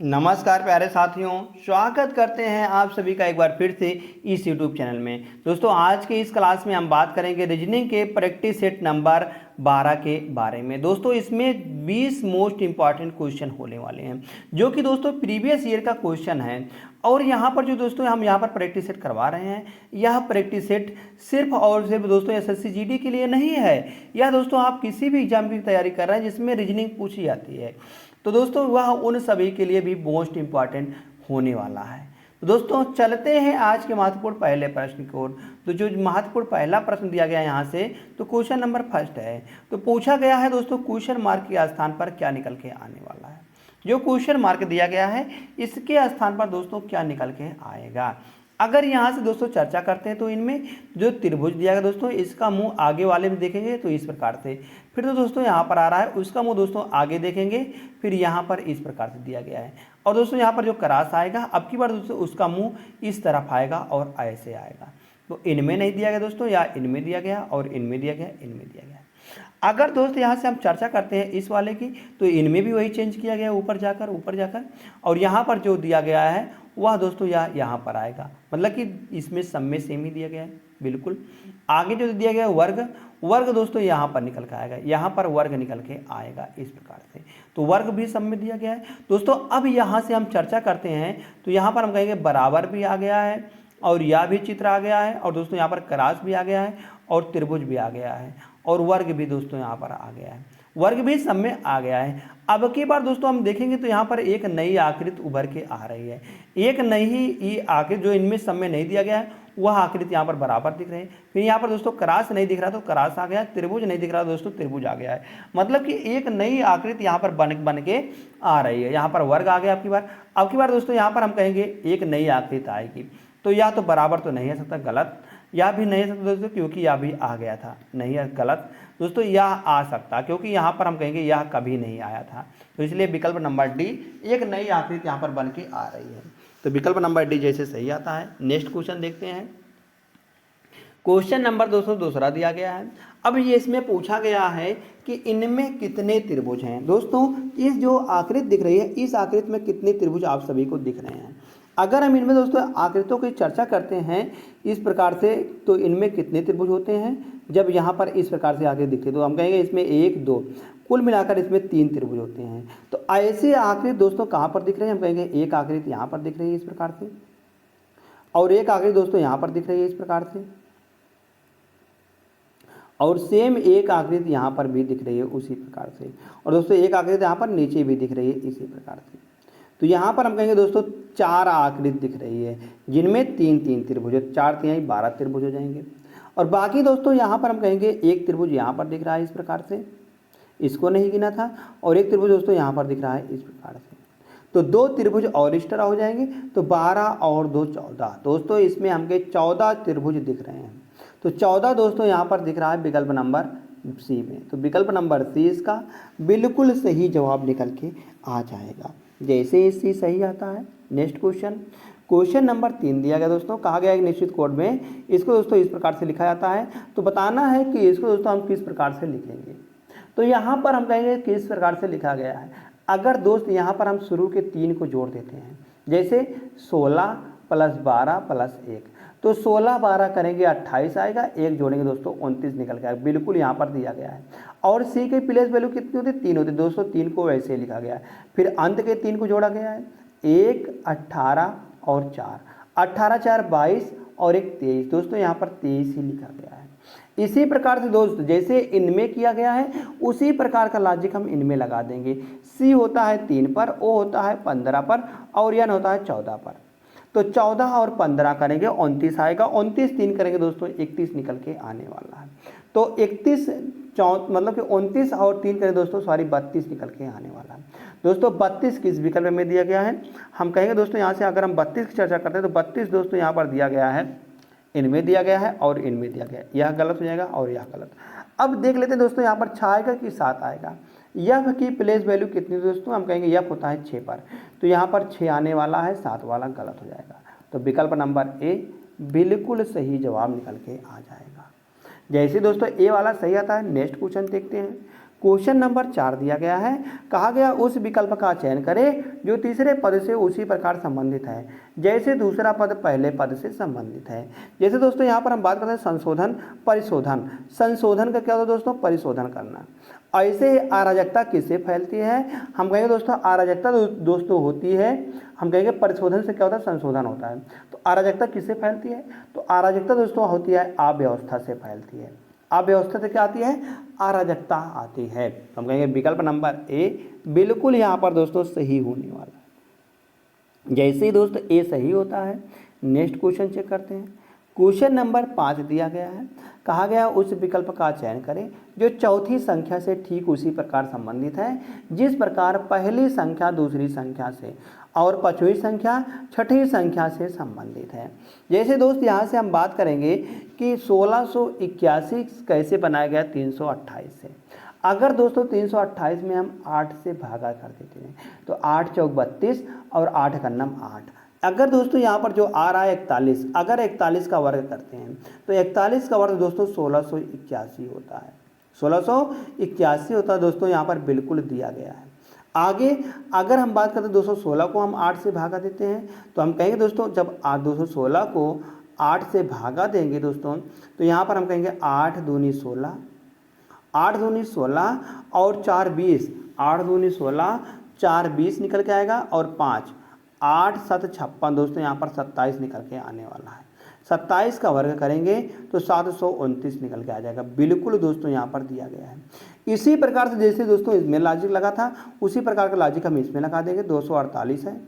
नमस्कार प्यारे साथियों, स्वागत करते हैं आप सभी का एक बार फिर से इस YouTube चैनल में। दोस्तों आज के इस क्लास में हम बात करेंगे रीजनिंग के प्रैक्टिस सेट नंबर 12 के बारे में। दोस्तों इसमें 20 मोस्ट इंपॉर्टेंट क्वेश्चन होने वाले हैं जो कि दोस्तों प्रीवियस ईयर का क्वेश्चन है। और यहाँ पर जो दोस्तों हम यहाँ पर प्रैक्टिस सेट करवा रहे हैं, यह प्रैक्टिस सेट सिर्फ और सिर्फ दोस्तों एसएससी जीडी के लिए नहीं है। यह दोस्तों आप किसी भी एग्जाम की तैयारी कर रहे हैं जिसमें रीजनिंग पूछी जाती है, तो दोस्तों वह उन सभी के लिए भी मोस्ट इंपॉर्टेंट होने वाला है। तो दोस्तों चलते हैं आज के महत्वपूर्ण पहले प्रश्न की ओर। तो जो महत्वपूर्ण पहला प्रश्न दिया गया यहाँ से, तो क्वेश्चन नंबर फर्स्ट है। तो पूछा गया है दोस्तों क्वेश्चन मार्क के स्थान पर क्या निकल के आने वाला है। जो क्वेश्चन मार्क दिया गया है इसके स्थान पर दोस्तों क्या निकल के आएगा। अगर यहाँ से दोस्तों चर्चा करते हैं तो इनमें जो त्रिभुज दिया गया दोस्तों, इसका मुंह आगे वाले में देखेंगे तो इस प्रकार से। फिर तो दोस्तों यहाँ पर आ रहा है, उसका मुंह दोस्तों आगे देखेंगे, फिर यहाँ पर इस प्रकार से दिया गया है। और दोस्तों यहाँ पर जो क्रॉस आएगा, अब की बार दोस्तों उसका मुंह इस तरफ आएगा और ऐसे आएगा। तो इनमें नहीं दिया गया दोस्तों, या इनमें दिया गया और इनमें दिया गया, इनमें दिया गया। अगर दोस्त यहाँ से हम चर्चा करते हैं इस वाले की, तो इनमें भी वही चेंज किया गया ऊपर जाकर। और यहाँ पर जो दिया गया है वह दोस्तों यहाँ पर आएगा, मतलब कि इसमें सब में सेम ही दिया गया है बिल्कुल। आगे जो दिया गया है वर्ग दोस्तों यहाँ पर निकल के आएगा, यहाँ पर वर्ग निकल के आएगा इस प्रकार से। तो वर्ग भी सब में दिया गया है दोस्तों। अब यहाँ से हम चर्चा करते हैं तो यहाँ पर हम कहेंगे बराबर भी आ गया है, और यह भी चित्र आ गया है, और दोस्तों यहाँ पर क्रॉस भी आ गया है, और त्रिभुज भी आ गया है, और वर्ग भी दोस्तों यहाँ पर आ गया है, वर्ग भी सब में आ गया है। अब की बार दोस्तों हम देखेंगे तो यहाँ पर एक नई आकृति उभर के आ रही है। एक नई आकृति जो इनमें सब में नहीं दिया गया है, वह आकृति यहाँ पर बराबर दिख रही है। फिर यहाँ पर दोस्तों क्रॉस नहीं दिख रहा तो क्रॉस आ गया, त्रिभुज नहीं दिख रहा दोस्तों त्रिभुज आ गया है। मतलब कि एक नई आकृति यहाँ पर बन के आ रही है। यहाँ पर वर्ग आ गया अब की बार दोस्तों यहाँ पर हम कहेंगे एक नई आकृति आएगी। तो या तो बराबर तो नहीं आ सकता, गलत। या भी नहीं आ सकता दोस्तों क्योंकि यह भी आ गया था, नहीं है, गलत दोस्तों। यह आ सकता क्योंकि यहाँ पर हम कहेंगे यह कभी नहीं आया था, तो इसलिए विकल्प नंबर डी एक नई आकृति यहाँ पर बन के आ रही है। तो विकल्प नंबर डी जैसे सही आता है। नेक्स्ट क्वेश्चन देखते हैं। क्वेश्चन नंबर दोस्तों दूसरा दिया गया है। अब ये इसमें पूछा गया है कि इनमें कितने त्रिभुज हैं। दोस्तों इस जो आकृति दिख रही है, इस आकृति में कितने त्रिभुज आप सभी को दिख रहे हैं। अगर हम इनमें दोस्तों आकृतियों की चर्चा करते हैं इस प्रकार से, तो इनमें कितने त्रिभुज होते हैं। जब यहाँ पर इस प्रकार से आकृति दिखती है तो हम कहेंगे इसमें 1 2 कुल मिलाकर इसमें 3 त्रिभुज होते हैं। तो ऐसे आकृति दोस्तों कहाँ पर दिख रहे हैं, हम कहेंगे एक आकृति यहाँ पर दिख रही है इस प्रकार से, और एक आकृति दोस्तों यहाँ पर दिख रही है इस प्रकार से, और सेम एक आकृति यहाँ पर भी दिख रही है उसी प्रकार से, और दोस्तों एक आकृति यहाँ पर नीचे भी दिख रही है इसी प्रकार से। तो यहाँ पर हम कहेंगे दोस्तों 4 आकृति दिख रही है जिनमें 3 त्रिभुज, 4 3 12 त्रिभुज हो जाएंगे। और बाकी दोस्तों यहाँ पर हम कहेंगे एक त्रिभुज यहाँ पर दिख रहा है इस प्रकार से, इसको नहीं गिना था, और एक त्रिभुज दोस्तों यहाँ पर दिख रहा है इस प्रकार से। तो 2 त्रिभुज और इस तरह हो जाएंगे, तो 12 और 2 14 दोस्तों, इसमें हमके 14 त्रिभुज दिख रहे हैं। तो 14 दोस्तों यहाँ पर दिख रहा है विकल्प नंबर सी में। तो विकल्प नंबर सी इसका बिल्कुल सही जवाब निकल के आ जाएगा, जैसे ही सी सही आता है। नेक्स्ट क्वेश्चन नंबर 3 दिया गया दोस्तों। कहा गया एक निश्चित कोड में इसको दोस्तों इस प्रकार से लिखा जाता है, तो बताना है कि इसको दोस्तों हम किस प्रकार से लिखेंगे। तो यहाँ पर हम कहेंगे किस प्रकार से लिखा गया है। अगर दोस्त यहाँ पर हम शुरू के 3 को जोड़ देते हैं, जैसे 16 + 12 + 1, तो 16 12 करेंगे 28 आएगा, 1 जोड़ेंगे दोस्तों 29 निकल के आएगा, बिल्कुल यहाँ पर दिया गया है। और सी के प्लेस वैल्यू कितनी होती है, 3 होती है दोस्तों, 3 को वैसे लिखा गया है। फिर अंत के 3 को जोड़ा गया है, 1 18 और 4, 18 4 22 और 1 23 दोस्तों, यहाँ पर 23 ही लिखा गया है। इसी प्रकार से दोस्त जैसे इनमें किया गया है उसी प्रकार का लॉजिक हम इनमें लगा देंगे। सी होता है 3 पर, ओ होता है 15 पर, और एन होता है 14 पर। तो 14 और 15 करेंगे 29 आएगा, 29 3 करेंगे दोस्तों 31 निकल के आने वाला है। तो 31 मतलब कि 29 और 3 करें दोस्तों, 32 निकल के आने वाला है। दोस्तों 32 किस विकल्प में दिया गया है, हम कहेंगे दोस्तों यहाँ से अगर हम 32 की चर्चा करते हैं तो 32 दोस्तों यहाँ पर दिया गया है, इनमें दिया गया है और इनमें दिया गया है। यह गलत हो जाएगा और यह गलत। अब देख लेते हैं दोस्तों यहाँ पर 6 आएगा कि 7 आएगा। यफ की प्लेस वैल्यू कितनी दोस्तों, हम कहेंगे यफ होता है 6 पर, तो यहाँ पर 6 आने वाला है, 7 वाला गलत हो जाएगा। तो विकल्प नंबर ए बिल्कुल सही जवाब निकल के आ जाएगा। जैसे दोस्तों ए वाला सही आता है। नेक्स्ट क्वेश्चन देखते हैं। क्वेश्चन नंबर 4 दिया गया है, कहा गया उस विकल्प का चयन करें जो तीसरे पद से उसी प्रकार संबंधित है जैसे दूसरा पद पहले पद से संबंधित है। जैसे दोस्तों यहाँ पर हम बात करते हैं संशोधन परिशोधन। संशोधन का क्या होता है दोस्तों? परिशोधन करना। ऐसे अराजकता किससे फैलती है? हम कहेंगे दोस्तों अराजकता दोस्तों होती है, हम कहेंगे परिशोधन से क्या होता है? संशोधन होता है। तो अराजकता किससे फैलती है? तो अराजकता दोस्तों होती है अव्यवस्था से फैलती है। अव्यवस्था से क्या आती है? अराजकता आती है। हम कहेंगे विकल्प नंबर ए बिल्कुल यहाँ पर दोस्तों सही होने वाला है। जैसे ही दोस्तों ए सही होता है, नेक्स्ट क्वेश्चन चेक करते हैं। क्वेश्चन नंबर 5 दिया गया है, कहा गया उस विकल्प का चयन करें जो चौथी संख्या से ठीक उसी प्रकार संबंधित है जिस प्रकार पहली संख्या दूसरी संख्या से और पांचवी संख्या छठी संख्या से संबंधित है। जैसे दोस्त यहाँ से हम बात करेंगे कि 1681 कैसे बनाया गया? 328 से। अगर दोस्तों 328 में हम 8 से भागा कर देते हैं तो 8 चौक 32 और 8 का नम 8। अगर दोस्तों यहाँ पर जो आ रहा है 41, अगर 41 का वर्ग करते हैं तो 41 का वर्ग दोस्तों 1681 होता है। 1681 होता है दोस्तों, यहाँ पर बिल्कुल दिया गया है। आगे अगर हम बात करते हैं 216 को हम 8 से भागा देते हैं तो हम कहेंगे दोस्तों जब 216 को 8 से भागा देंगे दोस्तों तो यहाँ पर हम कहेंगे 8 दूनी 16, 8 दूनी 16 और 4 20, 8 दूनी 16, 4 20 निकल के आएगा और 5 8 7 56 दोस्तों यहाँ पर 27 निकल के आने वाला है। 27 का वर्ग करेंगे तो 729 निकल के आ जाएगा। बिल्कुल दोस्तों यहाँ पर दिया गया है। इसी प्रकार से जैसे दोस्तों इसमें लॉजिक लगा था उसी प्रकार का लॉजिक हम इसमें लगा देंगे। 248 है,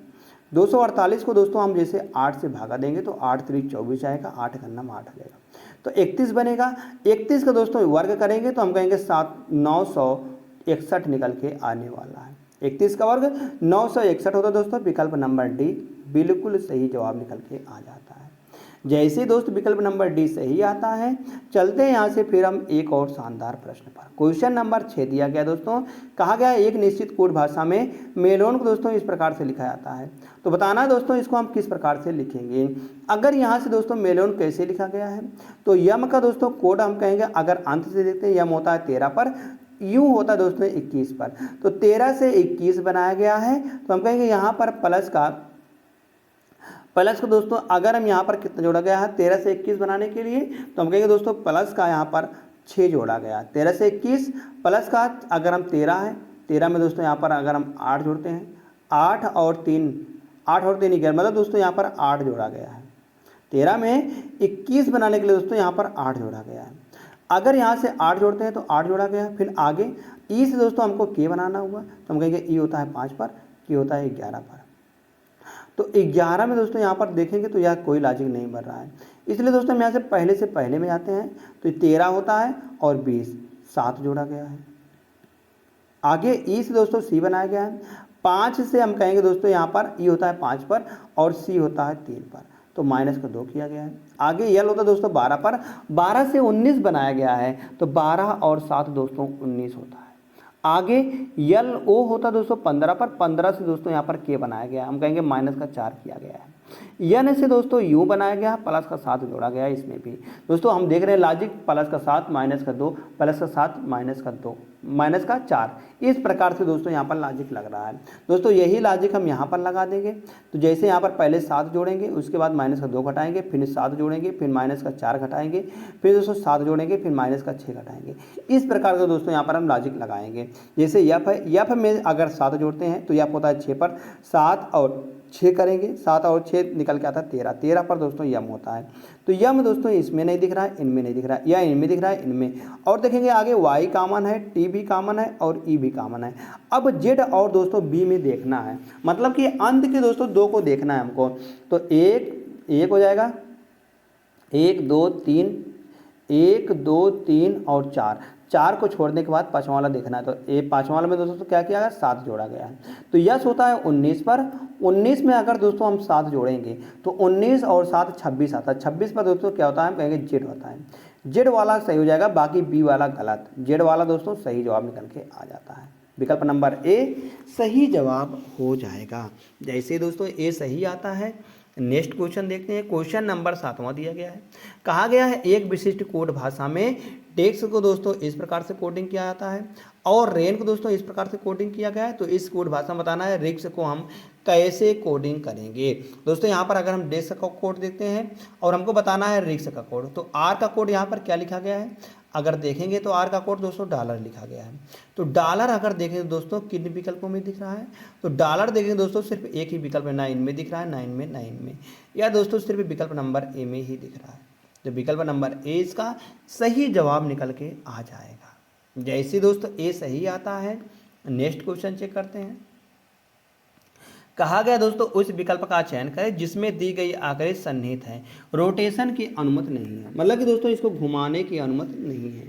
248 को दोस्तों हम जैसे 8 से भागा देंगे तो 8 3 24 आएगा, 8 का नम 8 आ जाएगा तो 31 बनेगा। 31 का दोस्तों वर्ग करेंगे तो हम कहेंगे 961 निकल के आने वाला है। 31 का वर्ग 961 होता है दोस्तों। विकल्प नंबर डी बिल्कुल सही जवाब निकल के आ जाता है। जैसे दोस्त विकल्प नंबर डी सही आता है, चलते हैं यहाँ से फिर हम एक और शानदार प्रश्न पर। क्वेश्चन नंबर 6 दिया गया दोस्तों, कहा गया एक निश्चित कोड भाषा में मेलोन को दोस्तों इस प्रकार से लिखा जाता है। तो बताना दोस्तों इसको हम किस प्रकार से लिखेंगे। अगर यहाँ से दोस्तों मेलोन कैसे लिखा गया है तो यम का दोस्तों कोड हम कहेंगे, अगर अंत से देखते हैं यम होता है 13 पर, यू होता है दोस्तों 21 पर। तो 13 से 21 बनाया गया है तो हम कहेंगे यहाँ पर प्लस का दोस्तों अगर हम यहाँ पर कितना जोड़ा गया है 13 से 21 बनाने के लिए तो हम कहेंगे दोस्तों प्लस का यहाँ पर 6 जोड़ा गया। 13 से 21 प्लस का अगर हम 13 है, 13 में दोस्तों यहाँ पर अगर हम 8 जोड़ते हैं, 8 और 3 11 मतलब दोस्तों यहाँ पर 8 जोड़ा गया है। 13 में 21 बनाने के लिए दोस्तों यहाँ पर 8 जोड़ा गया है। अगर यहाँ से 8 जोड़ते हैं तो 8 जोड़ा गया। फिर आगे ई से दोस्तों हमको के बनाना हुआ तो हम कहेंगे ई होता है 5 पर, के होता है 11 पर। तो 11 में दोस्तों यहाँ पर देखेंगे तो यह कोई लॉजिक नहीं बन रहा है, इसलिए दोस्तों हम यहाँ से पहले में जाते हैं तो 13 होता है और 20 7 जोड़ा गया है। आगे ई से दोस्तों सी बनाया गया है। 5 से हम कहेंगे दोस्तों यहाँ पर ई होता है 5 पर और सी होता है 3 पर, तो माइनस का 2 किया गया है। आगे यल होता है दोस्तों 12 पर, 12 से 19 बनाया गया है तो 12 और 7 दोस्तों 19 होता है। आगे यल ओ होता है दोस्तों 15 पर, 15 से दोस्तों यहाँ पर के बनाया गया, हम कहेंगे माइनस का 4 किया गया है। यन से दोस्तों यू बनाया गया, प्लस का 7 जोड़ा गया है। इसमें भी दोस्तों हम देख रहे हैं लॉजिक प्लस का 7 माइनस का 2 प्लस का 7 माइनस का 2 माइनस का 4, इस प्रकार से दोस्तों यहाँ पर लॉजिक लग रहा है। दोस्तों यही लॉजिक हम यहाँ पर लगा देंगे। तो जैसे यहाँ पर पहले 7 जोड़ेंगे, उसके बाद माइनस का 2 घटाएंगे, फिर 7 जोड़ेंगे, फिर माइनस का 4 घटाएंगे, फिर दोस्तों 7 जोड़ेंगे, फिर माइनस का 6 घटाएंगे। इस प्रकार का दोस्तों यहाँ पर हम लॉजिक लगाएंगे। जैसे यफ है, यफ में अगर 7 जोड़ते हैं तो यफ होता है 6 पर, 7 और 6 करेंगे, 7 और 6 निकल के आता है 13, 13 पर दोस्तों यम होता है। तो यम दोस्तों इसमें नहीं दिख रहा है, इनमें नहीं दिख रहा है, या इनमें दिख रहा है, इनमें। और देखेंगे आगे वाई कॉमन है, टी भी कॉमन है और ई भी कॉमन है। अब जेड और दोस्तों बी में देखना है, मतलब कि अंत के दोस्तों 2 को देखना है हमको। तो एक हो जाएगा, 1 2 3, 1 2 3 और 4 को छोड़ने के बाद पाँचवा वाला देखना है। तो पाँचवा वाला में दोस्तों क्या किया गया, 7 जोड़ा गया है। तो यस होता है 19 पर, 19 में अगर दोस्तों हम 7 जोड़ेंगे तो 19 और 7 26 आता है। 26 पर दोस्तों क्या होता है, हम कहेंगे जेड होता है। जेड वाला सही हो जाएगा, बाकी बी वाला गलत। जेड वाला दोस्तों सही जवाब निकल के आ जाता है। विकल्प नंबर ए सही जवाब हो जाएगा। जैसे दोस्तों ए सही आता है, नेक्स्ट क्वेश्चन देखते हैं। क्वेश्चन नंबर 7वां दिया गया है। कहा गया है एक विशिष्ट कोड भाषा में टेक्स्ट को दोस्तों इस प्रकार से कोडिंग किया जाता है और रेन को दोस्तों इस प्रकार से कोडिंग किया गया है। तो इस कोड भाषा में बताना है रिक्स को हम कैसे कोडिंग करेंगे। दोस्तों यहाँ पर अगर हम डेस्क का कोड देखते हैं और हमको बताना है रिक्स का कोड, तो आर का कोड यहाँ पर क्या लिखा गया है, अगर देखेंगे तो आर का कोड दोस्तों डॉलर लिखा गया है। तो डॉलर अगर देखें दोस्तों किन विकल्पों में दिख रहा है, तो डॉलर देखेंगे दोस्तों सिर्फ एक ही विकल्प में 9 में दिख रहा है, 9 में, या दोस्तों सिर्फ विकल्प नंबर ए में ही दिख रहा है। तो विकल्प नंबर ए इसका सही जवाब निकल के आ जाएगा। जैसे दोस्तों ए सही आता है, नेक्स्ट क्वेश्चन चेक करते हैं। कहा गया दोस्तों उस विकल्प का चयन करें जिसमें दी गई आकृति सन्निहित है, रोटेशन की अनुमति नहीं है, मतलब कि दोस्तों इसको घुमाने की अनुमति नहीं है।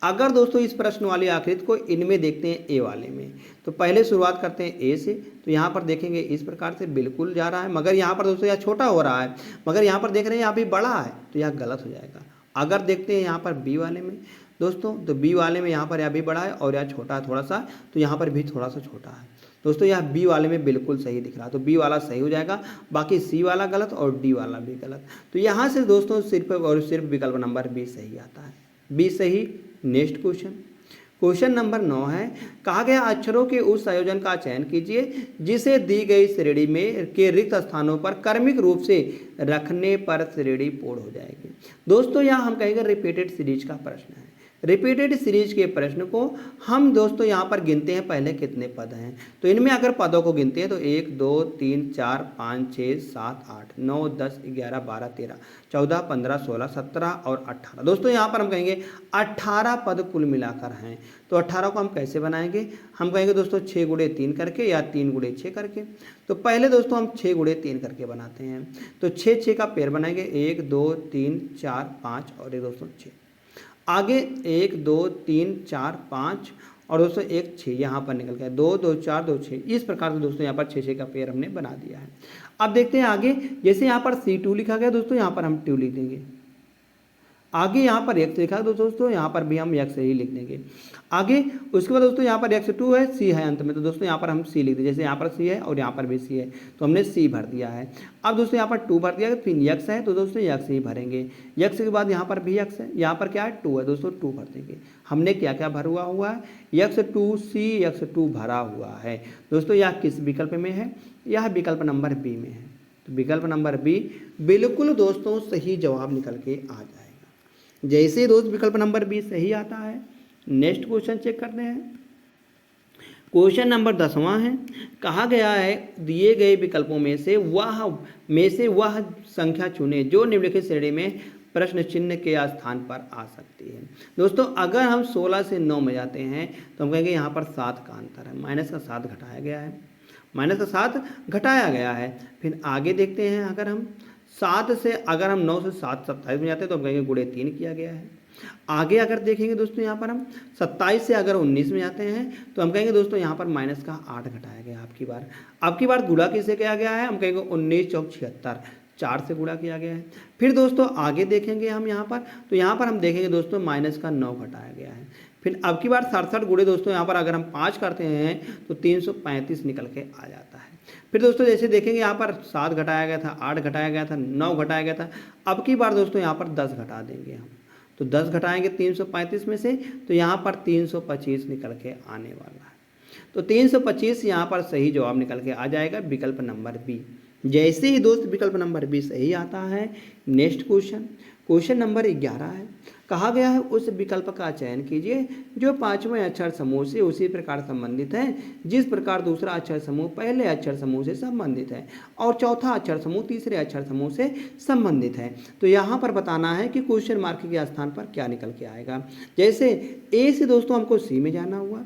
अगर दोस्तों इस प्रश्न वाली आकृति को इनमें देखते हैं ए वाले में, तो पहले शुरुआत करते हैं ए से। तो यहाँ पर देखेंगे इस प्रकार से बिल्कुल जा रहा है, मगर यहाँ पर दोस्तों यह छोटा हो रहा है, मगर यहाँ पर देख रहे हैं यहाँ भी बड़ा है, तो यह गलत हो जाएगा। अगर देखते हैं यहाँ पर बी वाले में दोस्तों, तो बी वाले में यहाँ पर यह भी बड़ा है और यह छोटा है थोड़ा सा, तो यहाँ पर भी थोड़ा सा छोटा है। दोस्तों यह बी वाले में बिल्कुल सही दिख रहा है, तो बी वाला सही हो जाएगा, बाकी सी वाला गलत और डी वाला भी गलत। तो यहाँ से दोस्तों सिर्फ और सिर्फ विकल्प नंबर बी सही आता है, बी सही। नेक्स्ट क्वेश्चन, क्वेश्चन नंबर 9 है। कहा गया अक्षरों के उस संयोजन का चयन कीजिए जिसे दी गई श्रेणी में के रिक्त स्थानों पर क्रमिक रूप से रखने पर श्रेणी पूर्ण हो जाएगी। दोस्तों यहाँ हम कहेंगे रिपीटेड सीरीज का प्रश्न है। रिपीटेड सीरीज के प्रश्न को हम दोस्तों यहाँ पर गिनते हैं पहले कितने पद हैं, तो इनमें अगर पदों को गिनते हैं तो 1 2 3 4 5 6 7 8 9 10 11 12 13 14 15 16 17 और 18। दोस्तों यहाँ पर हम कहेंगे 18 पद कुल मिलाकर हैं। तो 18 को हम कैसे बनाएंगे, हम कहेंगे दोस्तों 6 गुणे 3 करके या 3 गुणे 6 करके। तो पहले दोस्तों हम 6 गुणे 3 करके बनाते हैं, तो 6 का पेयर बनाएंगे 1 2 3 4 5 और ये दोस्तों 6। आगे 1 2 3 4 5 और दोस्तों 1 6 यहाँ पर निकल गया, 2 2 4 2 6। इस प्रकार से दोस्तों यहाँ पर 6 का पेयर हमने बना दिया है। अब देखते हैं आगे, जैसे यहाँ पर C2 लिखा गया दोस्तों, यहाँ पर हम 2 लिख देंगे। आगे यहाँ पर x लिखा है तो दोस्तों यहाँ पर भी हम x ही लिख देंगे। आगे उसके बाद दोस्तों यहाँ पर x2 है, c है अंत में, तो दोस्तों यहाँ पर हम c लिख दें। जैसे यहाँ पर c है और यहाँ पर भी c है, तो हमने c भर दिया है। अब दोस्तों यहाँ पर 2 भर दिया, फिर x है तो दोस्तों x ही भरेंगे। x के बाद यहाँ पर भी x है, यहाँ पर क्या है 2 है दोस्तों, 2 भर देंगे। हमने क्या क्या भरा हुआ है, x2c x2 भरा हुआ है। दोस्तों यह किस विकल्प में है, यह विकल्प नंबर बी में है। तो विकल्प नंबर बी बिल्कुल दोस्तों सही जवाब निकल के आ जाएगा। जैसे दोस्त विकल्प नंबर बी सही आता है, नेक्स्ट क्वेश्चन चेक करते हैं। क्वेश्चन नंबर 10वां है। कहा गया है दिए गए विकल्पों में से वह संख्या चुने जो निम्नलिखित श्रेणी में प्रश्न चिन्ह के स्थान पर आ सकती है। दोस्तों अगर हम 16 से 9 में जाते हैं तो हम कहेंगे यहाँ पर 7 का अंतर है, माइनस का 7 घटाया गया है, माइनस का 7 घटाया गया है। फिर आगे देखते हैं, अगर हम 7 से अगर हम 9 से 7 27 में जाते हैं तो हम कहेंगे गुणे 3 किया गया है। आगे अगर देखेंगे दोस्तों यहाँ पर हम 27 से अगर 19 में जाते हैं तो हम कहेंगे दोस्तों यहाँ पर माइनस का 8 घटाया गया। आपकी बार गुणा किससे किया गया है, हम कहेंगे 19 चौक 76, 4 से गुणा किया गया है। फिर दोस्तों आगे देखेंगे हम यहाँ पर, तो यहाँ पर हम देखेंगे दोस्तों माइनस का 9 घटाया गया है। फिर अब की बार 67 गुणे दोस्तों यहाँ पर अगर हम 5 करते हैं तो 335 निकल के आ जाता है। फिर दोस्तों जैसे देखेंगे यहाँ पर 7 घटाया गया था, 8 घटाया गया था, 9 घटाया गया था। अब की बार दोस्तों यहाँ पर 10 घटा देंगे हम, तो 10 घटाएंगे 335 में से, तो यहाँ पर 325 निकल के आने वाला है। तो 325 यहाँ पर सही जवाब निकल के आ जाएगा, विकल्प नंबर बी। जैसे ही दोस्त विकल्प नंबर बी सही आता है, नेक्स्ट क्वेश्चन नंबर 11 है। कहा गया है उस विकल्प का चयन कीजिए जो 5वें अक्षर समूह से उसी प्रकार संबंधित है जिस प्रकार दूसरा अक्षर समूह पहले अक्षर समूह से संबंधित है और चौथा अक्षर समूह तीसरे अक्षर समूह से संबंधित है। तो यहाँ पर बताना है कि क्वेश्चन मार्क के स्थान पर क्या निकल के आएगा। जैसे ए से दोस्तों हमको सी में जाना हुआ,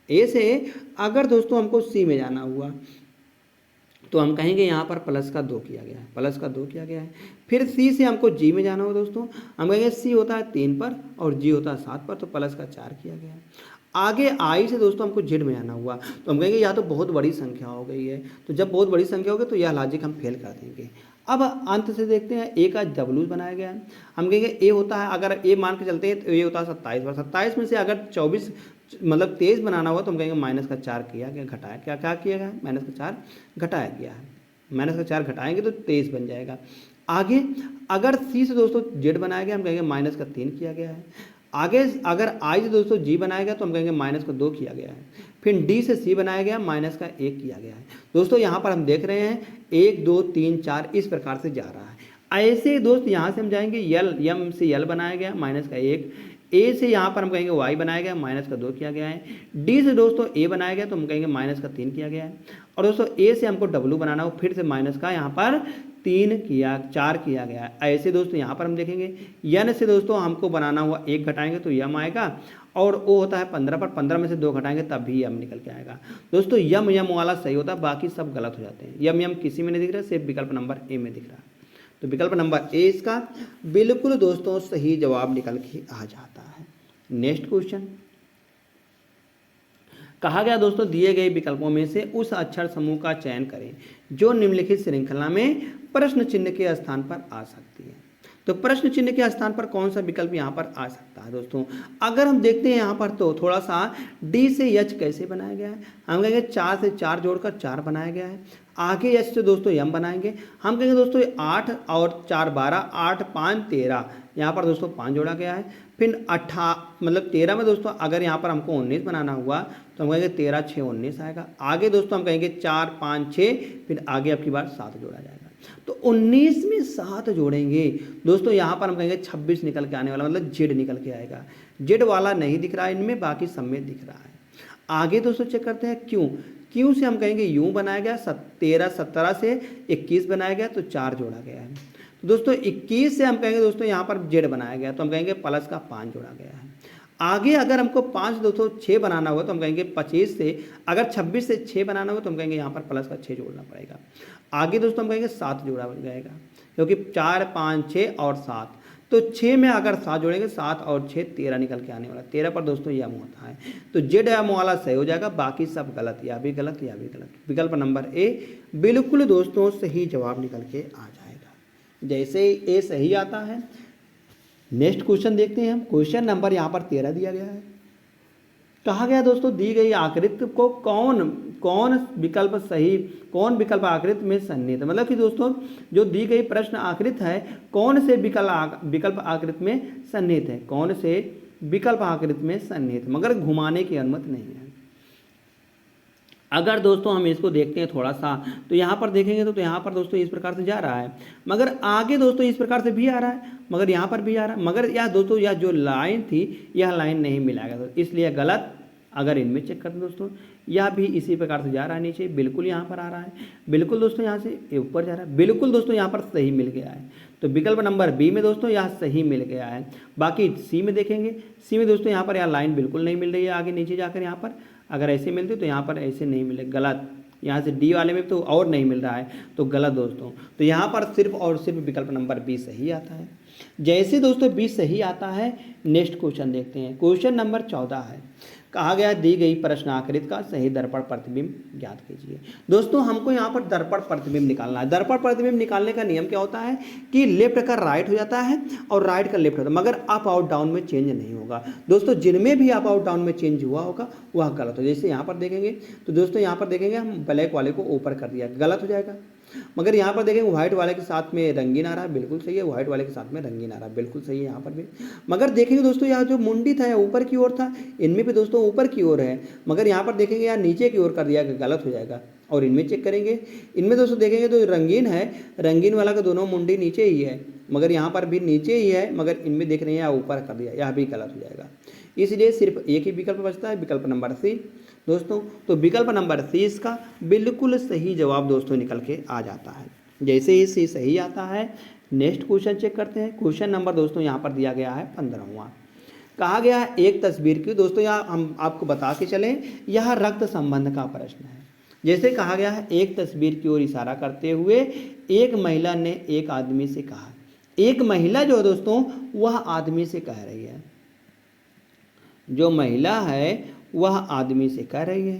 ए से अगर दोस्तों हमको सी में जाना हुआ तो हम कहेंगे यहाँ पर प्लस का 2 किया गया है, प्लस का 2 किया गया है। फिर सी से हमको जी में जाना हो दोस्तों, हम कहेंगे सी होता है 3 पर और जी होता है 7 पर, तो प्लस का 4 किया गया है। आगे आई से दोस्तों हमको जेड में जाना हुआ, तो हम कहेंगे यह तो बहुत बड़ी संख्या हो गई है, तो जब बहुत बड़ी संख्या होगी तो यह लॉजिक हम फेल कर देंगे। अब अंत से देखते हैं, ए का डब्ल्यू बनाया गया है। हम कहेंगे ए होता है, अगर ए मान के चलते हैं तो ए होता है 27 पर, 27 में से अगर 24 मतलब 23 बनाना हुआ तो हम कहेंगे माइनस का 4 किया गया, घटाया, क्या क्या किया गया, माइनस का 4 घटाया गया है। माइनस का 4 घटाएंगे तो 23 बन जाएगा। आगे अगर सी से दोस्तों जेड बनाया गया, हम कहेंगे माइनस का 3 किया गया है। आगे अगर आई से दोस्तों जी बनाया गया तो हम कहेंगे माइनस का 2 किया गया है। फिर डी से सी बनाया गया, माइनस का 1 किया गया है। दोस्तों यहाँ पर हम देख रहे हैं 1 2 3 4 इस प्रकार से जा रहा है। ऐसे दोस्त यहाँ से हम जाएंगे यल, यम से यल बनाया गया, माइनस का 1। ए से यहाँ पर हम कहेंगे वाई बनाया गया, माइनस का 2 किया गया है। डी से दोस्तों ए बनाया गया तो हम कहेंगे माइनस का 3 किया गया है। और दोस्तों ए से हमको डब्लू बनाना हो, फिर से माइनस का यहाँ पर 4 किया गया है। ऐसे दोस्तों यहाँ पर हम देखेंगे यन से दोस्तों हमको बनाना हुआ 1 घटाएंगे तो यम आएगा, और ओ होता है 15 पर 15 में से 2 घटाएंगे तब भी यम निकल के आएगा। दोस्तों यम यम वाला सही होता है, बाकी सब गलत हो जाते हैं। यम यम किसी में नहीं दिख रहा, सिर्फ विकल्प नंबर ए में दिख रहा है। तो विकल्प नंबर ए इसका बिल्कुल दोस्तों सही जवाब निकल के आ जाता है। नेक्स्ट क्वेश्चन कहा गया दोस्तों दिए गए विकल्पों में से उस अक्षर समूह का चयन करें जो निम्नलिखित श्रृंखला में प्रश्न चिन्ह के स्थान पर आ सकती है। तो प्रश्न चिन्ह के स्थान पर कौन सा विकल्प यहाँ पर आ सकता है दोस्तों? अगर हम देखते हैं यहाँ पर तो थोड़ा सा डी से एच कैसे बनाया गया है, हम कहेंगे 4 से 4 जोड़कर 4 बनाया गया है। आगे एच से दोस्तों यम बनाएंगे, हम कहेंगे दोस्तों 8 और 4 12, 8 5 13, यहाँ पर दोस्तों 5 जोड़ा गया है। फिर 13 में दोस्तों अगर यहाँ पर हमको 19 बनाना हुआ तो हम कहेंगे 13 6 19 आएगा। आगे दोस्तों हम कहेंगे 4 5 6, फिर आगे आपकी बार 7 जोड़ा जाएगा। तो 19 में 7 जोड़ेंगे दोस्तों, यहाँ पर हम कहेंगे 26 निकल के आने वाला, मतलब जेड निकल के आएगा। जेड वाला नहीं दिख रहा है इनमें, बाकी सब में दिख रहा है। आगे दोस्तों चेक करते हैं क्यों। क्यों से हम कहेंगे यूं बनाया गया, 17 से 21 बनाया गया तो 4 जोड़ा गया है। तो दोस्तों 21 से हम कहेंगे दोस्तों यहाँ पर जेड बनाया गया तो हम कहेंगे प्लस का 5 जोड़ा गया है। आगे अगर हमको 5 दोस्तों 6 बनाना हुआ तो हम कहेंगे 25 से, अगर 26 से 6 बनाना हो तो हम कहेंगे यहाँ पर प्लस का 6 जोड़ना पड़ेगा। आगे दोस्तों हम कहेंगे 7 जोड़ा बन जाएगा, क्योंकि 4 5 6 और 7, तो 6 में अगर 7 जोड़ेंगे 7 और 6 13 निकल के आने वाला। 13 पर दोस्तों यम होता है, तो जेड यम वाला सही हो जाएगा, बाकी सब गलत, या भी गलत या भी गलत। विकल्प नंबर ए बिल्कुल दोस्तों सही जवाब निकल के आ जाएगा। जैसे ए सही आता है, नेक्स्ट क्वेश्चन देखते हैं हम। क्वेश्चन नंबर यहाँ पर 13 दिया गया है। कहा गया दोस्तों दी गई आकृति को कौन विकल्प आकृति में सन्निहित, मतलब कि दोस्तों जो दी गई प्रश्न आकृति है कौन से विकल्प आकृति में सन्निहित है, कौन से विकल्प आकृति में सन्निहित, मगर घुमाने की अनुमति नहीं है। अगर दोस्तों हम इसको देखते हैं थोड़ा सा तो यहाँ पर देखेंगे तो यहाँ पर दोस्तों इस प्रकार से जा रहा है, मगर आगे दोस्तों इस प्रकार से भी आ रहा है, मगर यहाँ पर भी आ रहा है, मगर यह दोस्तों यह जो लाइन थी यह लाइन नहीं मिलाएगा, तो इसलिए गलत। अगर इनमें चेक करते दोस्तों यह भी इसी प्रकार से जा रहा है नीचे, बिल्कुल यहाँ पर आ रहा है, बिल्कुल दोस्तों यहाँ से ऊपर जा रहा है, बिल्कुल दोस्तों यहाँ पर सही मिल गया है। तो विकल्प नंबर बी में दोस्तों यह सही मिल गया है। बाकी सी में देखेंगे, सी में दोस्तों यहाँ पर यह लाइन बिल्कुल नहीं मिल रही है, आगे नीचे जाकर यहाँ पर अगर ऐसे मिलती तो यहाँ पर ऐसे नहीं मिले, गलत। यहाँ से डी वाले में तो और नहीं मिल रहा है, तो गलत दोस्तों। तो यहाँ पर सिर्फ और सिर्फ विकल्प नंबर बी सही आता है। जैसे दोस्तों बी सही आता है, नेक्स्ट क्वेश्चन देखते हैं। क्वेश्चन नंबर 14 है। कहा गया दी गई प्रश्न आकृति का सही दर्पण प्रतिबिंब ज्ञात कीजिए। दोस्तों हमको यहाँ पर दर्पण प्रतिबिंब निकालना है। दर्पण प्रतिबिंब निकालने का नियम क्या होता है कि लेफ्ट का राइट हो जाता है और राइट का लेफ्ट होता है, मगर अप आउट डाउन में चेंज नहीं होगा। दोस्तों जिनमें भी अप आउट डाउन में चेंज हुआ होगा वह गलत हो। जैसे यहाँ पर देखेंगे तो दोस्तों यहाँ पर देखेंगे हम ब्लैक वाले को ऊपर कर दिया, गलत हो जाएगा। मगर यहाँ पर देखेंगे व्हाइट वाले के साथ में रंगीन आ रहा है, बिल्कुल सही है। व्हाइट वाले के साथ में रंगीन आ रहा है, बिल्कुल सही है यहाँ पर भी। मगर देखेंगे दोस्तों यहाँ जो मुंडी था यह ऊपर की ओर था, इनमें भी दोस्तों ऊपर की ओर है, मगर यहाँ पर देखेंगे यहाँ नीचे की ओर कर दिया, गलत हो जाएगा। और इनमें चेक करेंगे, इनमें दोस्तों देखेंगे तो रंगीन है, रंगीन वाला का दोनों मुंडी नीचे ही है, मगर यहाँ पर भी नीचे ही है, मगर इनमें देख रहे हैं ऊपर कर दिया, यह भी गलत हो जाएगा। इसलिए सिर्फ एक ही विकल्प बचता है, विकल्प नंबर सी दोस्तों। तो विकल्प नंबर सी इसका बिल्कुल सही जवाब दोस्तों निकल के आ जाता है। जैसे ही सी सही आता है, नेक्स्ट क्वेश्चन चेक करते हैं। क्वेश्चन नंबर दोस्तों यहाँ पर दिया गया है 15वां। कहा गया है एक तस्वीर की, दोस्तों यहाँ हम आपको बता के चलें यह रक्त संबंध का प्रश्न है। जैसे कहा गया है एक तस्वीर की ओर इशारा करते हुए एक महिला ने एक आदमी से कहा, एक महिला जो दोस्तों वह आदमी से कह रही है, जो महिला है वह आदमी से कह रही है,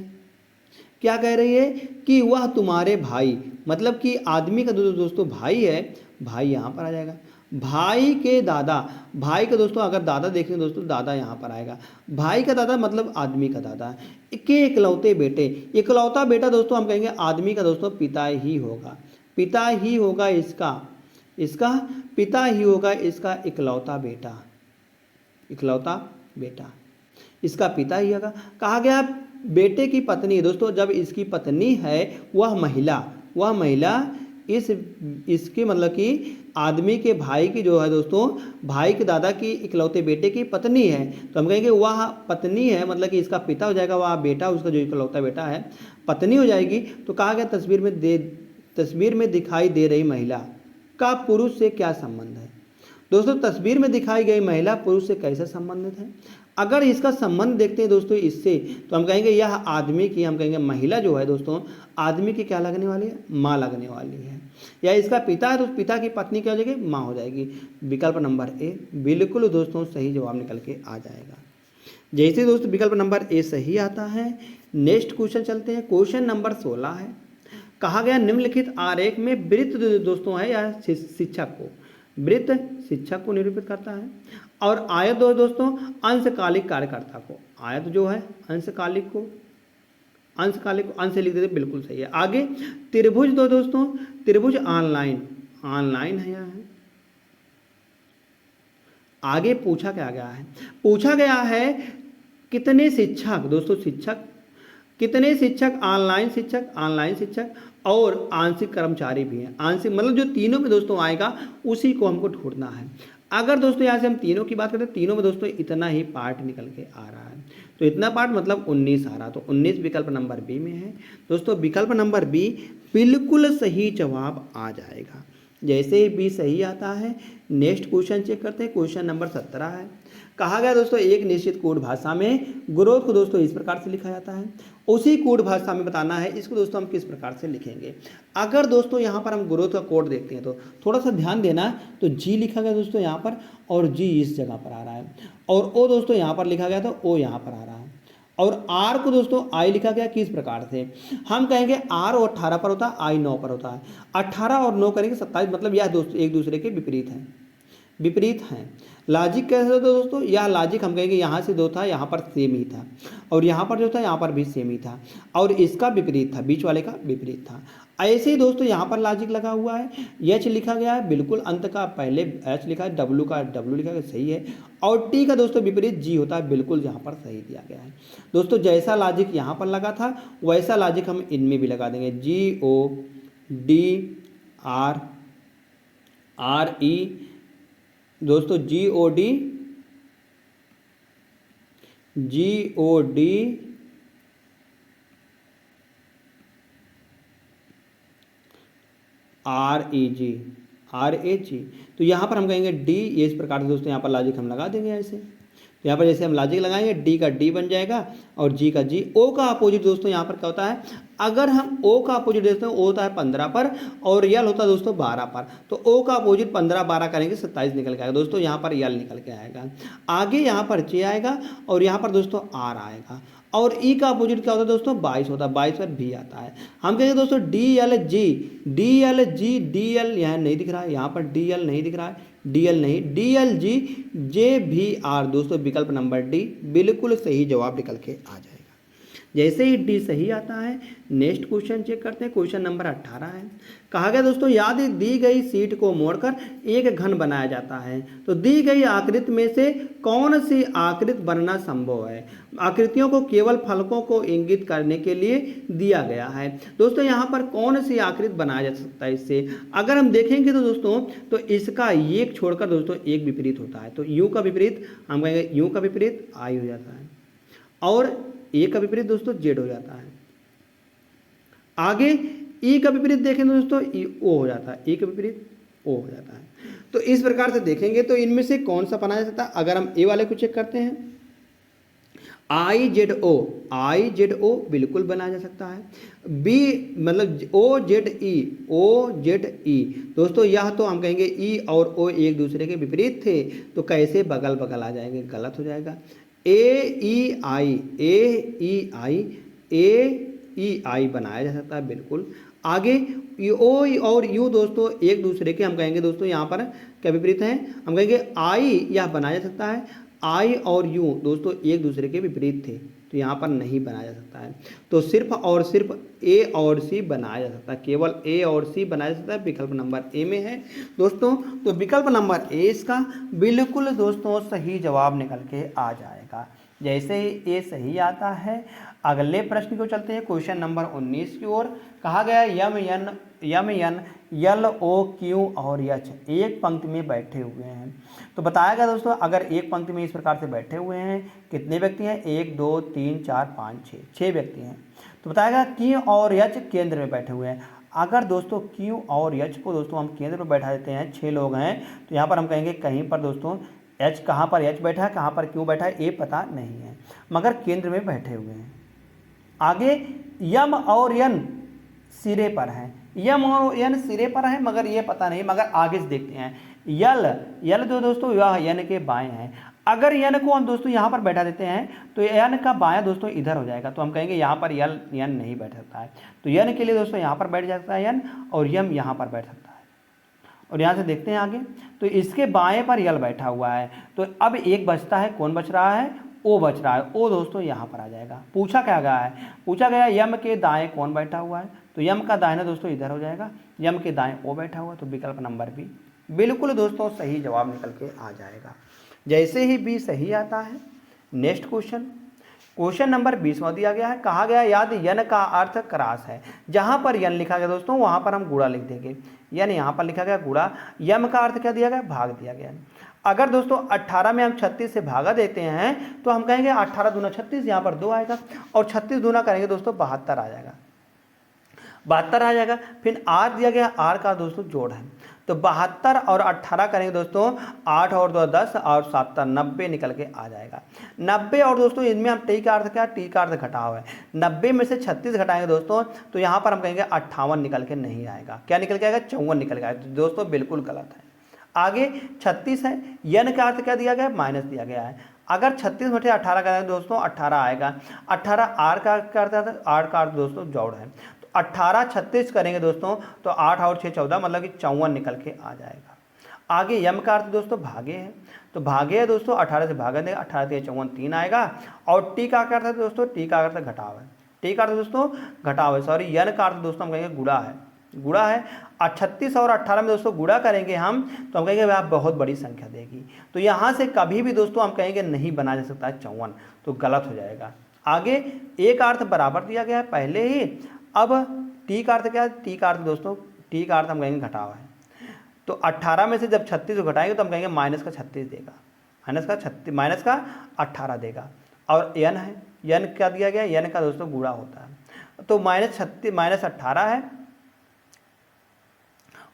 क्या कह रही है कि वह तुम्हारे भाई, मतलब कि आदमी का दोस्तों भाई है, भाई यहाँ पर आ जाएगा, भाई के दादा, भाई का दोस्तों अगर दादा देखें दोस्तों, दादा यहाँ पर आएगा। भाई का दादा मतलब आदमी का दादा। के इकलौते बेटे, इकलौता बेटा दोस्तों हम कहेंगे आदमी का दोस्तों पिता ही होगा, पिता ही होगा इसका, इसका पिता ही होगा इसका इकलौता बेटा, इकलौता बेटा इसका पिता ही होगा। कहा गया बेटे की पत्नी, दोस्तों जब इसकी पत्नी है वह महिला, वह महिला इसके मतलब कि आदमी के भाई की जो है दोस्तों, भाई के दादा की इकलौते बेटे की पत्नी है, तो हम कहेंगे वह पत्नी है, मतलब कि इसका पिता हो जाएगा, वह बेटा उसका जो इकलौता बेटा है पत्नी हो जाएगी। तो कहा गया तस्वीर में दिखाई दे रही महिला का पुरुष से क्या संबंध है। दोस्तों तस्वीर में दिखाई गई महिला पुरुष से कैसे संबंधित है। अगर इसका संबंध देखते हैं दोस्तों इससे, तो हम कहेंगे यह आदमी की, हम कहेंगे महिला जो है दोस्तों आदमी की क्या लगने वाली है, माँ लगने वाली है। या इसका पिता है तो पिता की पत्नी क्या हो जाएगी, माँ हो जाएगी। विकल्प नंबर ए बिल्कुल दोस्तों सही जवाब निकल के आ जाएगा। जैसे दोस्तों विकल्प नंबर ए सही आता है, नेक्स्ट क्वेश्चन चलते हैं। क्वेश्चन नंबर 16 है। कहा गया निम्नलिखित आरेख में वृत्त दोस्तों है या शिक्षक को, वृत्त शिक्षक को निरूपित करता है, और आयत दोस्तों अंशकालिक कार्यकर्ता को, आयत जो है अंशकालिक को, अंश लिख देते बिल्कुल सही है। आगे त्रिभुज दोस्तों, त्रिभुज ऑनलाइन, ऑनलाइन है यहाँ है। आगे पूछा क्या गया है, पूछा गया है कितने शिक्षक दोस्तों, शिक्षक कितने शिक्षक, ऑनलाइन शिक्षक, ऑनलाइन शिक्षक और आंशिक कर्मचारी भी हैं। आंशिक मतलब जो तीनों में दोस्तों आएगा उसी को हमको ढूंढना है। अगर दोस्तों यहाँ से हम तीनों की बात करें, तीनों में दोस्तों इतना ही पार्ट निकल के आ रहा है, तो इतना पार्ट मतलब 19 आ रहा, तो 19 विकल्प नंबर बी में है। दोस्तों विकल्प नंबर बी बिल्कुल सही जवाब आ जाएगा। जैसे ही बी सही आता है, नेक्स्ट क्वेश्चन चेक करते हैं। क्वेश्चन नंबर 17 है। कहा गया दोस्तों एक निश्चित कोड भाषा में ग्रोथ को दोस्तों इस प्रकार से लिखा जाता है, उसी कोड भाषा में बताना है इसको दोस्तों हम किस प्रकार से लिखेंगे। अगर दोस्तों यहाँ पर हम ग्रोथ का कोड देखते हैं तो थोड़ा सा ध्यान देना, तो जी लिखा गया दोस्तों यहाँ पर, और जी इस जगह पर आ रहा है, और ओ दोस्तों यहाँ पर लिखा गया तो ओ यहाँ पर आ रहा है, और आर को दोस्तों आई लिखा गया किस प्रकार से, हम कहेंगे आर और 18 पर होता है, आई 9 पर होता है। 18 और 9 करेंगे 27, मतलब यह दोस्तों एक दूसरे के विपरीत हैं, विपरीत हैं। लॉजिक कैसे होता है दोस्तों, यह लॉजिक हम कहेंगे यहाँ से दो था, यहाँ पर सेम ही था, और यहाँ पर जो था यहाँ पर भी सेम ही था, और इसका विपरीत था, बीच वाले का विपरीत था। ऐसे ही दोस्तों यहाँ पर लॉजिक लगा हुआ है, एच लिखा गया है बिल्कुल अंत का पहले एच लिखा है, डब्ल्यू का डब्ल्यू लिखा गया सही है, और टी का दोस्तों विपरीत जी होता है, बिल्कुल यहाँ पर सही दिया गया है। दोस्तों जैसा लॉजिक यहाँ पर लगा था वैसा लॉजिक हम इनमें भी लगा देंगे, G O D R R E दोस्तों G O D R A जी, तो यहाँ पर हम कहेंगे डी, ये इस प्रकार से दोस्तों यहाँ पर लॉजिक हम लगा देंगे ऐसे। तो यहाँ पर जैसे हम लॉजिक लगाएंगे डी का डी बन जाएगा और जी का जी। ओ का अपोजिट दोस्तों यहाँ पर क्या होता है, अगर हम ओ का अपोजिट देखते हैं, ओ होता है 15 पर और यल होता है दोस्तों 12 पर, तो ओ का अपोजिट 15 12 करेंगे 27 निकल के आएगा दोस्तों, यहाँ पर यल निकल के आएगा। आगे यहाँ पर जे आएगा और यहाँ पर दोस्तों आर आएगा, और ई का अपोजिट क्या होता है दोस्तों 22 होता है, 22 पर भी आता है। हम कहेंगे दोस्तों D L G, D L यहाँ नहीं दिख रहा है, यहाँ पर डी एल नहीं दिख रहा है, डी एल नहीं, डी एल जी जे भी आर, दोस्तों विकल्प नंबर डी बिल्कुल सही जवाब निकल के आ जाएगा। जैसे ही डी सही आता है, नेक्स्ट क्वेश्चन चेक करते हैं। क्वेश्चन नंबर 18 है। कहा गया दोस्तों यदि दी गई सीट को मोड़कर एक घन बनाया जाता है तो दी गई आकृति में से कौन सी आकृति बनना संभव है। आकृतियों को केवल फलकों को इंगित करने के लिए दिया गया है। दोस्तों यहाँ पर कौन सी आकृति बनाया जा सकता है इससे, अगर हम देखेंगे तो दोस्तों तो इसका एक छोड़कर दोस्तों एक विपरीत होता है, तो यू का विपरीत हम कहेंगे यू का विपरीत आई हो जाता है, और ए का विपरीत दोस्तों जेड हो जाता है। आगे ई का विपरीत देखें दोस्तों ओ हो जाता है, ई का विपरीत ओ हो जाता है। तो इस प्रकार से देखेंगे तो इनमें से कौन सा बनाया जाता है। अगर हम ए वाले को चेक करते हैं, आई जेड ओ बिल्कुल बनाया जा सकता है। बी मतलब ओ जेड ई दोस्तों यह तो हम कहेंगे ई और ओ एक दूसरे के विपरीत थे, तो कैसे बगल बगल आ जाएंगे, गलत हो जाएगा। ए ई आई बनाया जा सकता है बिल्कुल। आगे ओ और यू दोस्तों एक दूसरे के हम कहेंगे दोस्तों यहाँ पर क्या विपरीत हैं, हम कहेंगे आई यह बनाया जा सकता है, आई और यू दोस्तों एक दूसरे के विपरीत थे तो यहाँ पर नहीं बनाया जा सकता है। तो सिर्फ और सिर्फ ए और सी बनाया जा सकता है, केवल ए और सी बनाया जा सकता है, विकल्प नंबर ए में है दोस्तों। तो विकल्प नंबर ए इसका बिल्कुल दोस्तों सही जवाब निकल के आ जाएगा। जैसे ही ए सही आता है अगले प्रश्न को चलते हैं, क्वेश्चन नंबर 19 की ओर। कहा गया यम एन यल ओ क्यू और एच एक पंक्ति में बैठे हुए हैं। तो बताया गया दोस्तों अगर एक पंक्ति में इस प्रकार से बैठे हुए हैं कितने व्यक्ति हैं, 1 2 3 4 5 6 व्यक्ति हैं। तो बताया गया क्यू और एच केंद्र में बैठे हुए हैं। अगर दोस्तों क्यू और एच को दोस्तों हम केंद्र में बैठा देते हैं, 6 लोग हैं, तो यहाँ पर हम कहेंगे कहीं पर दोस्तों एच, कहाँ पर एच बैठा है कहाँ पर क्यू बैठा है ये पता नहीं है, मगर केंद्र में बैठे हुए हैं। आगे यम और एन सिरे पर है, यम और एन सिरे पर है मगर ये पता नहीं, मगर आगे से देखते हैं। यल जो दोस्तों यह एन के बाएं है। अगर एन को हम दोस्तों यहाँ पर बैठा देते हैं तो एन का बायां दोस्तों इधर हो जाएगा, तो हम कहेंगे यहाँ पर एन नहीं बैठ सकता है। तो एन के लिए दोस्तों यहाँ पर बैठ सकता है एन, और यम यहाँ पर बैठ सकता है। और यहाँ से देखते हैं आगे, तो इसके बाएं पर यल बैठा हुआ है, तो अब एक बचता है, कौन बच रहा है, ओ बच रहा है। ओ दोस्तों यहाँ पर आ जाएगा। पूछा क्या गया है, पूछा गया यम के दाएं कौन बैठा हुआ है, तो यम का दाहिना दोस्तों इधर हो जाएगा, यम के दाएं ओ बैठा हुआ, तो विकल्प नंबर बी बिल्कुल दोस्तों सही जवाब निकल के आ जाएगा। जैसे ही बी सही आता है नेक्स्ट क्वेश्चन नंबर 20वां दिया गया है। कहा गया याद यन का अर्थ क्रास है। जहां पर यन लिखा गया दोस्तों वहां पर हम गुणा लिख देंगे, यानी यहाँ पर लिखा गया गुणा, यम का अर्थ क्या दिया गया, भाग दिया गया। अगर दोस्तों 18 में हम 36 से भागा देते हैं तो हम कहेंगे 18 दूना 36, यहाँ पर 2 आएगा, और 36 दूना करेंगे दोस्तों 72 आ जाएगा, 72 आ जाएगा। फिर आर दिया गया, आर का दोस्तों जोड़ है, तो 72 और 18 करेंगे दोस्तों, 8 और 2 10 और 7 90 निकल के आ जाएगा। 90 और दोस्तों इनमें हम टी का अर्थ क्या, टी का अर्थ घटाव है, 90 में से 36 घटाएंगे दोस्तों, तो यहाँ पर हम कहेंगे 58 निकल के नहीं आएगा, क्या निकल के आएगा, 54 निकल के आएगा। तो दोस्तों बिल्कुल गलत है। आगे 36 है, यन का अर्थ क्या दिया गया, माइनस दिया गया है। अगर 36 में 18 करेंगे दोस्तों 18 आएगा, 18 आर का अर्थ, आर का अर्थ दोस्तों जोड़ है, 18 36 करेंगे दोस्तों तो 8 और 6 14, मतलब कि 54 निकल के आ जाएगा। आगे यम का अर्थ दोस्तों भागे है, तो भागे है दोस्तों 18 से भागा देगा, 18 से 54 3 आएगा। और टी का अर्थ है दोस्तों, टी का अर्थ घटाव है, टी का अर्थ दोस्तों घटाव है, सॉरी यन का अर्थ दोस्तों हम कहेंगे गुणा है, गुणा है। 36 और 18 में दोस्तों गुणा करेंगे हम तो हम कहेंगे आप बहुत बड़ी संख्या देगी, तो यहाँ से कभी भी दोस्तों हम कहेंगे नहीं बना जा सकता है 54, तो गलत हो जाएगा। आगे एक अर्थ बराबर दिया गया है पहले ही। अब टी का अर्थ क्या है, टी का अर्थ दोस्तों, टी का अर्थ हम कहेंगे घटाव है, तो 18 में से जब 36 को घटाएंगे तो हम कहेंगे माइनस का 36 देगा, माइनस का 18 देगा। और एन है, एन क्या दिया गया, एन का दोस्तों गुणा होता है, तो माइनस 18 है,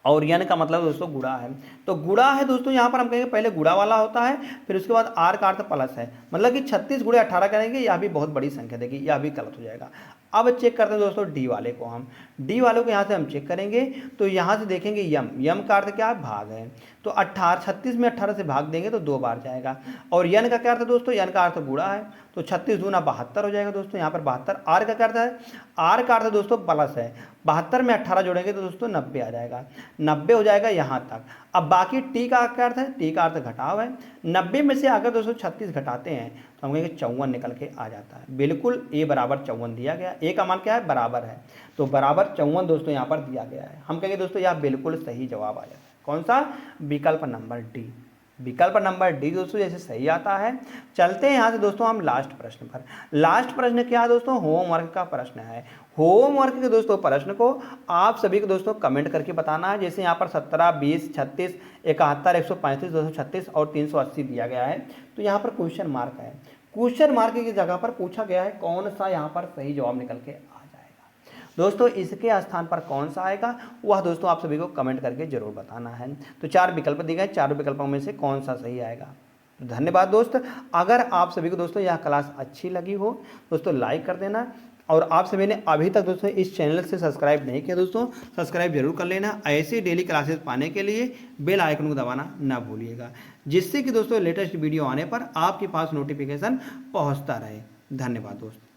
और यन का मतलब दोस्तों गुणा है, तो गुणा है दोस्तों, यहाँ पर हम कहेंगे पहले गुणा वाला होता है, फिर उसके बाद आर का अर्थ प्लस है, मतलब कि 36 गुणे 18 करेंगे, यह भी बहुत बड़ी संख्या देगी, यह भी गलत हो जाएगा। अब चेक करते हैं दोस्तों डी वाले को, हम डी वाले को यहाँ से हम चेक करेंगे, तो यहाँ से देखेंगे यम का अर्थ क्या है, भाग है, तो 36 में 18 से भाग देंगे तो 2 बार जाएगा। और यन का क्या अर्थ है दोस्तों, यन का अर्थ गुणा है, तो 36 दूना 72 हो जाएगा दोस्तों, यहाँ पर 72। आर का क्या अर्थ है, आर का अर्थ दोस्तों प्लस है, 72 में 18 जोड़ेंगे तो दोस्तों 90 आ जाएगा, 90 हो जाएगा यहाँ तक। अब बाकी टी का क्या अर्थ है, टी का अर्थ घटाव है, 90 में से अगर दोस्तों 36 घटाते हैं तो हम कहेंगे 54 निकल के आ जाता है। बिल्कुल ए बराबर 54 दिया गया, ए का मान क्या है, बराबर है, तो बराबर 54 दोस्तों यहाँ पर दिया गया है। हम कहेंगे दोस्तों यह बिल्कुल सही जवाब आ जाता है। कौन सा, विकल्प नंबर डी, विकल्प नंबर डी दोस्तों जैसे सही आता है। चलते हैं यहाँ से दोस्तों हम लास्ट प्रश्न पर। लास्ट प्रश्न क्या है दोस्तों, होमवर्क का प्रश्न है। होमवर्क के दोस्तों प्रश्न को आप सभी को दोस्तों कमेंट करके बताना है। जैसे यहाँ पर 17, 20, 36, 71, 135, 236 और 380 दिया गया है, तो यहाँ पर क्वेश्चन मार्क है। क्वेश्चन मार्क की जगह पर पूछा गया है कौन सा यहाँ पर सही जवाब निकल के आ जाएगा। दोस्तों इसके स्थान पर कौन सा आएगा वह दोस्तों आप सभी को कमेंट करके जरूर बताना है। तो 4 विकल्प दिए गए, 4 विकल्पों में से कौन सा सही आएगा। तो धन्यवाद दोस्त। अगर आप सभी को दोस्तों यह क्लास अच्छी लगी हो दोस्तों लाइक कर देना, और आप सभी ने अभी तक दोस्तों इस चैनल से सब्सक्राइब नहीं किया दोस्तों सब्सक्राइब जरूर कर लेना। ऐसे डेली क्लासेस पाने के लिए बेल आइकन को दबाना ना भूलिएगा, जिससे कि दोस्तों लेटेस्ट वीडियो आने पर आपके पास नोटिफिकेशन पहुंचता रहे। धन्यवाद दोस्तों।